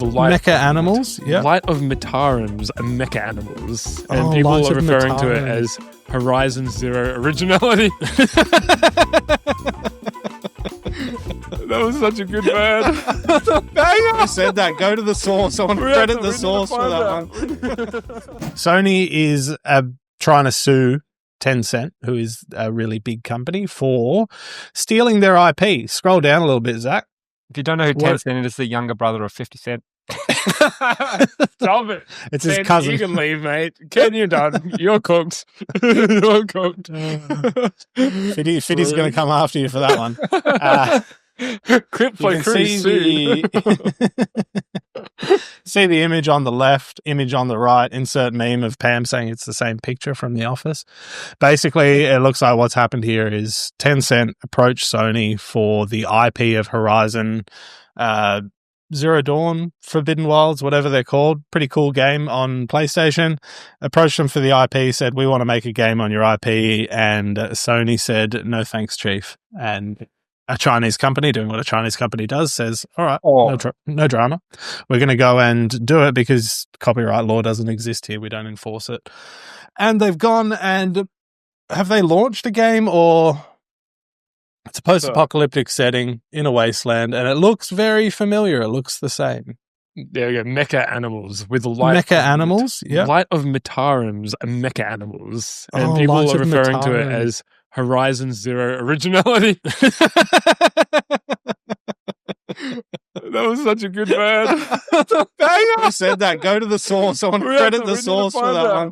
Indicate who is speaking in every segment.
Speaker 1: Mecha animals, yeah.
Speaker 2: Light of Metarums and mecha animals. And
Speaker 1: Oh,
Speaker 2: people
Speaker 1: Light
Speaker 2: are
Speaker 1: of
Speaker 2: referring to it
Speaker 1: Metarums.
Speaker 2: as Horizon Zero Originality. That was such a good word.
Speaker 1: I said that. Go to the source. I want to credit the source for that one. Sony is trying to sue Tencent, who is a really big company, for stealing their IP. Scroll down a little bit, Zach.
Speaker 3: If you don't know who Tencent is, it's the younger brother of 50 Cent.
Speaker 2: Stop it.
Speaker 1: It's his
Speaker 2: Ken,
Speaker 1: cousin.
Speaker 2: You can leave, mate. Ken, you're done. You're cooked. You're cooked.
Speaker 1: Fiddy's going to come after you for that one.
Speaker 2: Clipflow crew
Speaker 1: see the image on the left, image on the right, insert meme of Pam saying it's the same picture from The Office. Basically, it looks like what's happened here is Tencent approached Sony for the IP of Horizon Zero Dawn, Forbidden Wilds, whatever they're called. Pretty cool game on PlayStation. Approached them for the IP, said, we want to make a game on your IP. And Sony said, no thanks, chief. And a Chinese company doing what a Chinese company does says, all right, no drama. We're going to go and do it because copyright law doesn't exist here. We don't enforce it. And they've gone and have they launched a game, or it's a post-apocalyptic setting in a wasteland, and it looks very familiar. It looks the same.
Speaker 2: There we go. Mecha animals with Light
Speaker 1: Mecha animals, yeah.
Speaker 2: Light of Metarums and mecha animals. And
Speaker 1: Oh,
Speaker 2: people
Speaker 1: Light
Speaker 2: are
Speaker 1: of
Speaker 2: referring to it
Speaker 1: Metarums.
Speaker 2: as Horizon Zero Originality. That was such a good word.
Speaker 1: I said that. Go to the source. I want to credit the source for that one.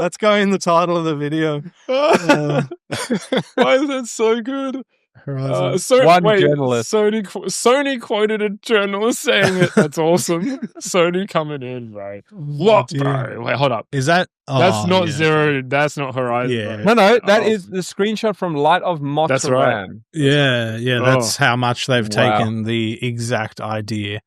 Speaker 1: Let's go in the title of the video.
Speaker 2: Why is that so good?
Speaker 1: Horizon.
Speaker 3: Journalist.
Speaker 2: Sony quoted a journalist saying it. That's awesome. Sony coming in, bro. What, bro? Wait, hold up.
Speaker 1: Is that?
Speaker 2: That's not
Speaker 1: yeah.
Speaker 2: Zero. That's not Horizon.
Speaker 1: Yeah.
Speaker 2: Bro.
Speaker 3: No, that is the screenshot from Light of Metarums.
Speaker 2: That's right.
Speaker 1: Yeah, that's how much they've taken the exact idea.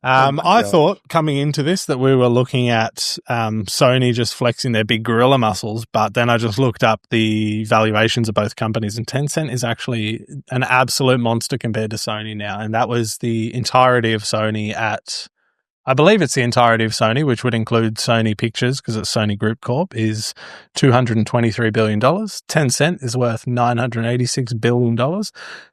Speaker 1: I thought coming into this that we were looking at Sony just flexing their big gorilla muscles, but then I just looked up the valuations of both companies, and Tencent is actually an absolute monster compared to Sony now, and that was the entirety of Sony at... I believe it's the entirety of Sony, which would include Sony Pictures because it's Sony Group Corp, is $223 billion. Tencent is worth $986 billion.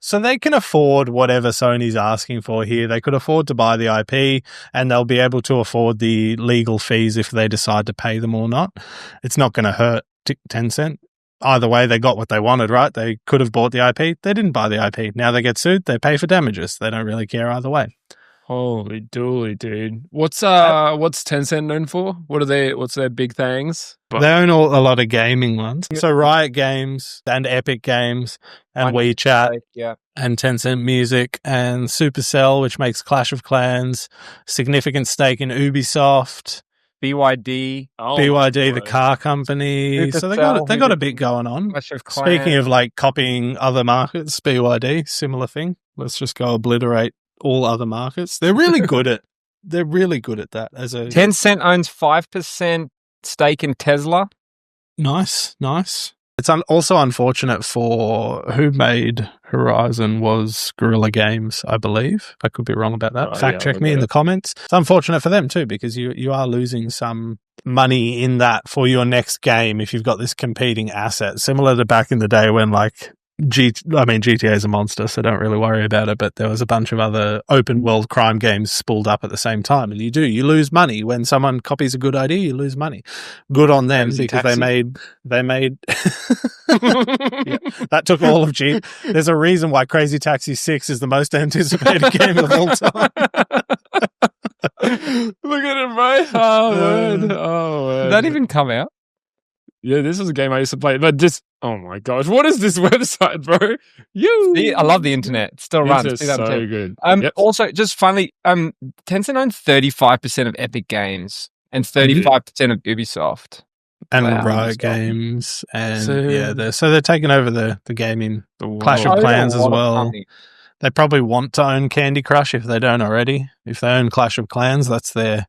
Speaker 1: So they can afford whatever Sony's asking for here. They could afford to buy the IP, and they'll be able to afford the legal fees if they decide to pay them or not. It's not going to hurt Tencent. Either way, they got what they wanted, right? They could have bought the IP. They didn't buy the IP. Now they get sued. They pay for damages. They don't really care either way.
Speaker 2: Holy dooly, dude! What's Tencent known for? What's their big things?
Speaker 1: They own a lot of gaming ones. So Riot Games and Epic Games and WeChat and Tencent Music and Supercell, which makes Clash of Clans, significant stake in Ubisoft,
Speaker 3: BYD,
Speaker 1: the car company.
Speaker 3: Supercell,
Speaker 1: so they got a bit going on.
Speaker 3: Clash of Clans.
Speaker 1: Speaking of like copying other markets, BYD, similar thing. Let's just go obliterate all other markets. They're really good at that. As a
Speaker 3: Tencent owns 5% stake in Tesla.
Speaker 1: Nice. It's also unfortunate for who made Horizon was Guerrilla Games, I believe. I could be wrong about that. Fact check me in the comments. It's unfortunate for them too, because you are losing some money in that for your next game if you've got this competing asset. Similar to back in the day when like GTA is a monster, so don't really worry about it, but there was a bunch of other open world crime games spooled up at the same time, and you lose money when someone copies a good idea. You lose money. Good on them, because they made yeah, that took all of G. There's a reason why Crazy Taxi 6 is the most anticipated game of all time.
Speaker 2: Look at it, bro. Oh, man.
Speaker 3: Did that even come out?
Speaker 2: Yeah, this was a game I used to play, but just, oh my gosh, what is this website, bro?
Speaker 3: See, I love the internet. It still runs.
Speaker 2: It's so good.
Speaker 3: Also, just finally, Tencent owns 35% of Epic Games and 35% of Ubisoft.
Speaker 1: And Riot Games. And they're taking over the gaming Clash of Clans as well. They probably want to own Candy Crush if they don't already. If they own Clash of Clans, that's their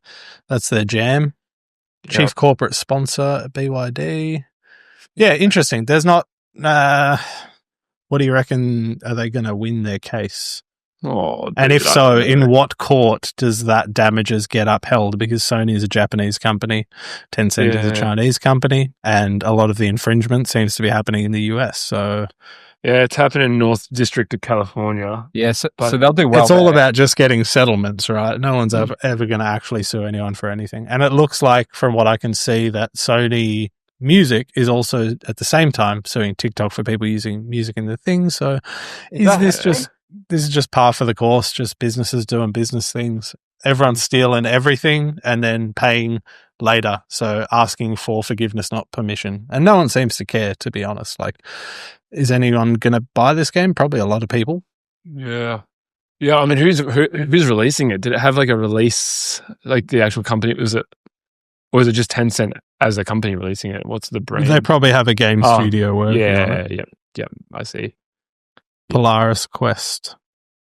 Speaker 1: jam. Chief corporate sponsor, BYD. Yeah, interesting. There's not... what do you reckon? Are they going to win their case?
Speaker 2: Oh,
Speaker 1: and if so, in what court does that damages get upheld? Because Sony is a Japanese company, Tencent is a Chinese company, and a lot of the infringement seems to be happening in the US. So
Speaker 2: yeah, it's happening in North District of California.
Speaker 3: Yeah, so they'll do well.
Speaker 1: It's all about just getting settlements, right? No one's ever going to actually sue anyone for anything. And it looks like, from what I can see, that Sony Music is also at the same time suing TikTok for people using music in the thing. So this is just par for the course, just businesses doing business things. Everyone's stealing everything and then paying later. So asking for forgiveness, not permission. And no one seems to care, to be honest. Like, is anyone going to buy this game? Probably a lot of people.
Speaker 2: Yeah. Yeah, I mean, who's releasing it? Did it have like a release, like the actual company? Or is it just Tencent as a company releasing it? What's the brand?
Speaker 1: They probably have a game studio working on it.
Speaker 2: Yeah, I see.
Speaker 1: Polaris Quest.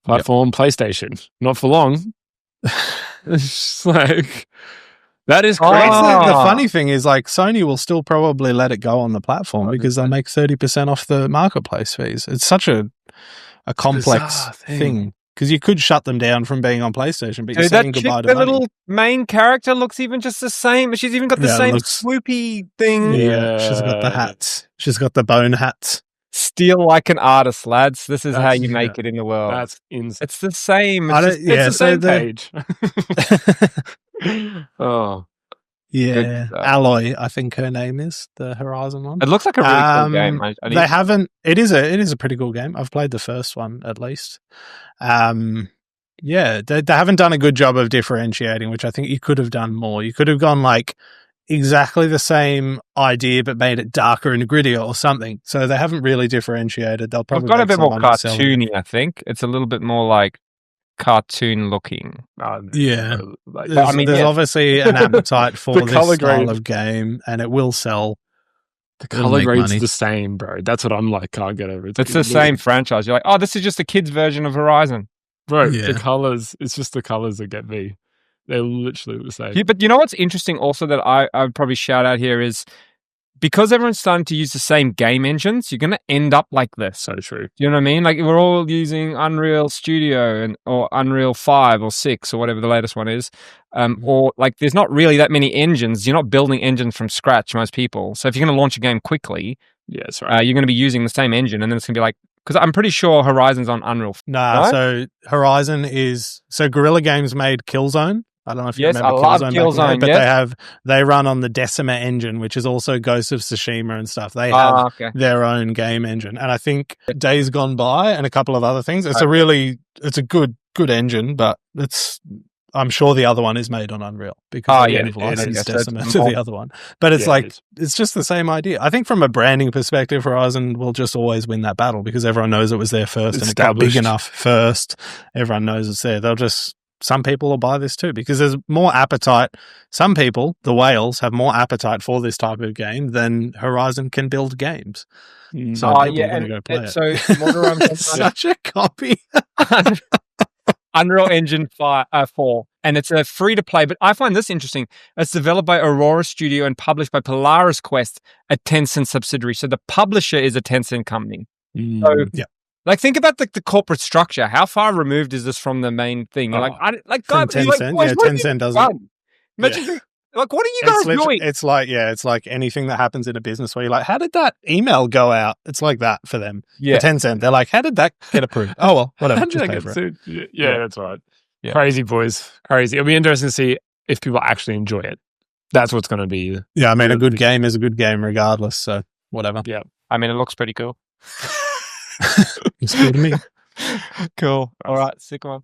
Speaker 2: Platform, PlayStation. Not for long. It's just like, that is crazy.
Speaker 1: The funny thing is, like, Sony will still probably let it go on the platform because they'll make 30% off the marketplace fees. It's such a complex thing. Because you could shut them down from being on PlayStation, but you're saying goodbye to money.
Speaker 3: The little main character looks even just the same. She's even got the same swoopy thing.
Speaker 1: Yeah, she's got the hats. She's got the bone hats.
Speaker 3: Steal like an artist, lads. This is how you make it in the world.
Speaker 2: That's insane.
Speaker 3: It's the same.
Speaker 2: It's the same page. Oh.
Speaker 1: Yeah. Alloy, I think her name is, the Horizon one.
Speaker 3: It looks like a really cool game.
Speaker 1: They haven't... It is a pretty cool game. I've played the first one, at least. Yeah, they haven't done a good job of differentiating, which I think you could have done more. You could have gone like exactly the same idea but made it darker and grittier or something. So they haven't really differentiated. They'll probably
Speaker 3: got a bit more cartoony, I think. It's a little bit more like cartoon looking.
Speaker 1: Yeah. There's obviously an appetite for this style of game, and it will sell.
Speaker 2: The color grade's the same, bro. That's what I'm like, can't get over.
Speaker 3: It's the same franchise. You're like, oh, this is just a kid's version of Horizon.
Speaker 2: Bro, the colors, it's just the colors that get me. They're literally the same.
Speaker 3: Yeah, but you know what's interesting also that I would probably shout out here is because everyone's starting to use the same game engines, you're going to end up like this.
Speaker 2: So true.
Speaker 3: You know what I mean? Like we're all using Unreal Studio or Unreal 5 or 6 or whatever the latest one is. Or like there's not really that many engines. You're not building engines from scratch, most people. So if you're going to launch a game quickly,
Speaker 2: that's right.
Speaker 3: You're going to be using the same engine, and then it's going to be like, because I'm pretty sure Horizon's on Unreal.
Speaker 1: Nah, right? So Horizon is... So Guerrilla Games made Killzone. I don't know if you remember Killzone, but they run on the Decima engine, which is also Ghost of Tsushima and stuff. They have their own game engine, and I think Days Gone By and a couple of other things. It's a good engine, but I'm sure the other one is made on Unreal because they've licensed Decima to the other one. But it's it's just the same idea. I think from a branding perspective, Horizon will just always win that battle because everyone knows it was there first and it got big enough first. Everyone knows it's there. Some people will buy this too because there's more appetite. Some people, the whales, have more appetite for this type of game than Horizon can build games. So people are going to go play it.
Speaker 3: So
Speaker 1: such a copy.
Speaker 3: Unreal Engine 4, and it's a free-to-play, but I find this interesting. It's developed by Aurora Studio and published by Polaris Quest, a Tencent subsidiary. So the publisher is a Tencent company. Like, think about the corporate structure. How far removed is this from the main thing? You're
Speaker 1: Tencent doesn't.
Speaker 3: Imagine, like, what are you guys doing?
Speaker 1: It's like anything that happens in a business where you're like, how did that email go out? It's like that for them. Yeah. For Tencent, they're like, how did that get approved? Oh, well, whatever.
Speaker 2: How did that get sued? Yeah, that's right. Yeah. Crazy, boys. Crazy. It'll be interesting to see if people actually enjoy it. That's what's going to be.
Speaker 1: Yeah, I mean, a good game is a good game regardless, so whatever.
Speaker 2: Yeah.
Speaker 3: I mean, it looks pretty cool.
Speaker 1: It's cool to me.
Speaker 3: Cool. All right, sick one.